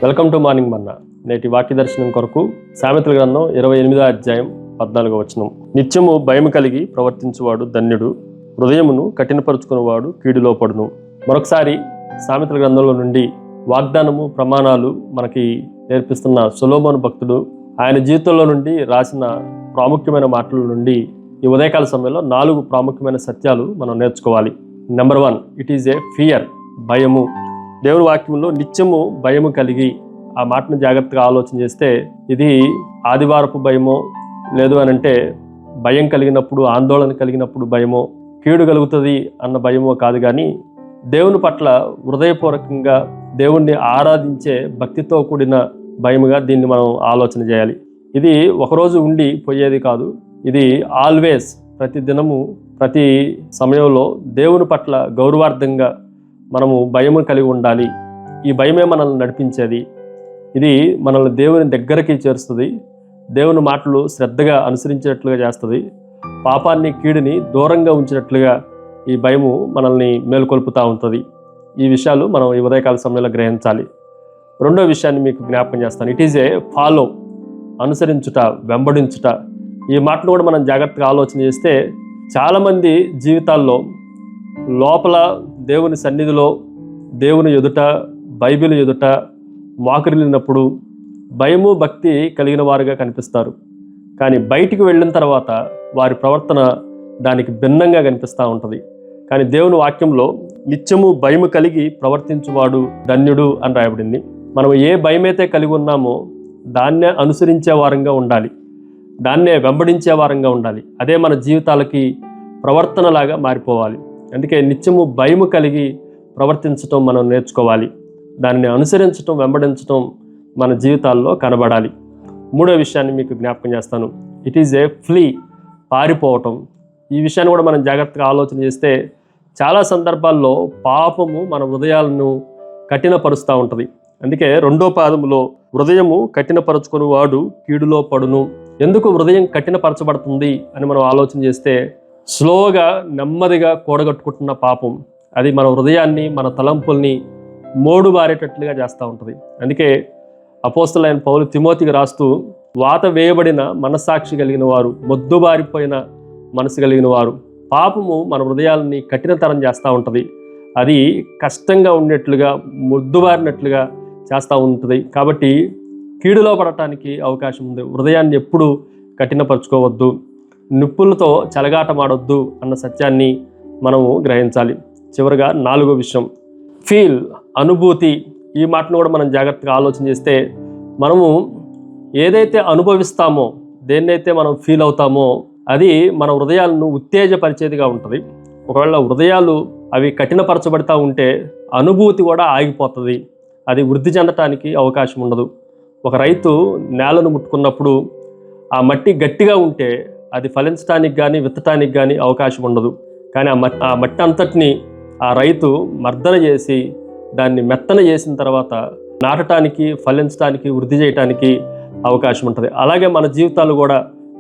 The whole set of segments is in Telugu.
వెల్కమ్ టు మార్నింగ్ మన్నా. నేటి వాక్య దర్శనం కొరకు సామెతల గ్రంథం 28వ అధ్యాయం 14వ వచనం. నిత్యము భయం కలిగి ప్రవర్తించువాడు ధన్యుడు, హృదయమును కఠినపరుచుకునేవాడు కీడులో పడును. మరొకసారి సామెతల గ్రంథంలో నుండి వాగ్దానము, ప్రమాణాలు మనకి నేర్పిస్తున్న సొలొమోను భక్తుడు ఆయన జీవితంలో నుండి రాసిన ప్రాముఖ్యమైన మాటల నుండి ఈ ఉదయకాల సమయంలో 4 ప్రాముఖ్యమైన సత్యాలు మనం నేర్చుకోవాలి. Number 1, it is A fear, భయము. దేవుని వాక్యంలో నిత్యము భయము కలిగి, ఆ మాటను జాగ్రత్తగా ఆలోచన చేస్తే ఇది ఆదివారపు భయమో, లేదు అని అంటే భయం కలిగినప్పుడు, ఆందోళన కలిగినప్పుడు భయమో, కీడు కలుగుతుంది అన్న భయమో కాదు, కానీ దేవుని పట్ల హృదయపూర్వకంగా దేవుణ్ణి ఆరాధించే భక్తితో కూడిన భయముగా దీన్ని మనం ఆలోచన చేయాలి. ఇది ఒకరోజు ఉండి పోయేది కాదు. ఇది ఆల్వేస్, ప్రతి దినము, ప్రతి సమయంలో దేవుని పట్ల గౌరవార్థంగా మనము భయము కలిగి ఉండాలి. ఈ భయమే మనల్ని నడిపించేది. ఇది మనల్ని దేవుని దగ్గరికి చేరుస్తుంది. దేవుని మాటలు శ్రద్ధగా అనుసరించేట్లుగా చేస్తుంది. పాపాన్ని, కీడుని దూరంగా ఉంచినట్లుగా ఈ భయము మనల్ని మేలుకొల్పుతూ ఉంటుంది. ఈ విషయాలు మనం ఈ ఉదయకాల సమయంలో గ్రహించాలి. రెండో విషయాన్ని మీకు జ్ఞాపకం చేస్తాను. ఇట్ ఈజ్ ఏ ఫాలో, అనుసరించుట, వెంబడించుట. ఈ మాటను కూడా మనం జాగ్రత్తగా ఆలోచన చేస్తే చాలామంది జీవితాల్లో లోపల దేవుని సన్నిధిలో, దేవుని ఎదుట, బైబిల్ ఎదుట మోకరిల్లినప్పుడు భయము, భక్తి కలిగిన వారుగా కనిపిస్తారు. కానీ బయటికి వెళ్ళిన తర్వాత వారి ప్రవర్తన దానికి భిన్నంగా కనిపిస్తూ ఉంటుంది. కానీ దేవుని వాక్యంలో నిత్యము భయము కలిగి ప్రవర్తించువాడు ధన్యుడు అని రాయబడింది. మనం ఏ భయమైతే కలిగి ఉన్నామో దాన్నే అనుసరించే వారంగా ఉండాలి, దాన్నే వెంబడించే వారంగా ఉండాలి. అదే మన జీవితాలకి ప్రవర్తనలాగా మారిపోవాలి. అందుకే నిత్యము భయము కలిగి ప్రవర్తించటం మనం నేర్చుకోవాలి. దానిని అనుసరించటం, వెంబడించటం మన జీవితాల్లో కనబడాలి. మూడో విషయాన్ని మీకు జ్ఞాపకం చేస్తాను. ఇట్ ఈజ్ ఏ ఫ్లీ, పారిపోవటం. ఈ విషయాన్ని కూడా మనం జాగ్రత్తగా ఆలోచన చేస్తే చాలా సందర్భాల్లో పాపము మన హృదయాలను కఠినపరుస్తూ ఉంటుంది. అందుకే 2వ పాదములో హృదయము కఠినపరచుకుని వాడు కీడులో పడును. ఎందుకు హృదయం కఠినపరచబడుతుంది అని మనం ఆలోచన చేస్తే, స్లోగా, నెమ్మదిగా కూడగట్టుకుంటున్న పాపం అది మన హృదయాన్ని, మన తలంపుల్ని మోడుబారేటట్లుగా చేస్తూ ఉంటుంది. అందుకే అపోస్తలుడైన పౌలు తిమోతికి రాస్తూ, వాత వేయబడిన మనస్సాక్షి కలిగిన వారు, మొద్దుబారిపోయిన మనసు కలిగిన వారు. పాపము మన హృదయాలని కఠినతరం చేస్తూ ఉంటుంది. అది కష్టంగా ఉండేట్లుగా, మొద్దుబారినట్లుగా చేస్తూ ఉంటుంది. కాబట్టి కీడులో పడటానికి అవకాశం ఉంది. హృదయాన్ని ఎప్పుడు కఠినపరచుకోవద్దు, నిప్పులతో చెలగాటమాడొద్దు అన్న సత్యాన్ని మనము గ్రహించాలి. చివరిగా 4వ విషయం, ఫీల్, అనుభూతి. ఈ మాటను కూడా మనం జాగ్రత్తగా ఆలోచన చేస్తే, మనము ఏదైతే అనుభవిస్తామో, దేన్నైతే మనం ఫీల్ అవుతామో అది మన హృదయాలను ఉత్తేజపరిచేదిగా ఉంటుంది. ఒకవేళ హృదయాలు అవి కఠినపరచబడతా ఉంటే అనుభూతి కూడా ఆగిపోతుంది. అది వృద్ధి చెందటానికి అవకాశం ఉండదు. ఒక రైతు నేలను ముట్టుకున్నప్పుడు ఆ మట్టి గట్టిగా ఉంటే అది ఫలించడానికి కానీ, విత్తటానికి కానీ అవకాశం ఉండదు. కానీ ఆ మట్టి అంతటిని ఆ రైతు మర్దన చేసి దాన్ని మెత్తన చేసిన తర్వాత నాటడానికి, ఫలించడానికి, వృద్ధి చేయడానికి అవకాశం ఉంటుంది. అలాగే మన జీవితాలు కూడా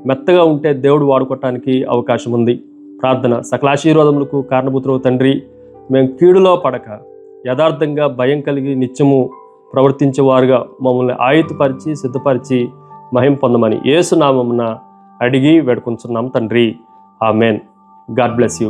మెత్తగా ఉంటే దేవుడు వాడుకోవటానికి అవకాశం ఉంది. ప్రార్థన. సకల ఆశీర్వాదములకు కారణభూతుడవు తండ్రి, మేము కీడులో పడక యథార్థంగా భయం కలిగి నిత్యము ప్రవర్తించేవారుగా మమ్మల్ని ఆయుధపరిచి, సిద్ధపరిచి మహిమ పొందమని యేసు నామమున అడిగి వేడుకుంటున్నాం తండ్రి. ఆమెన్. God bless you.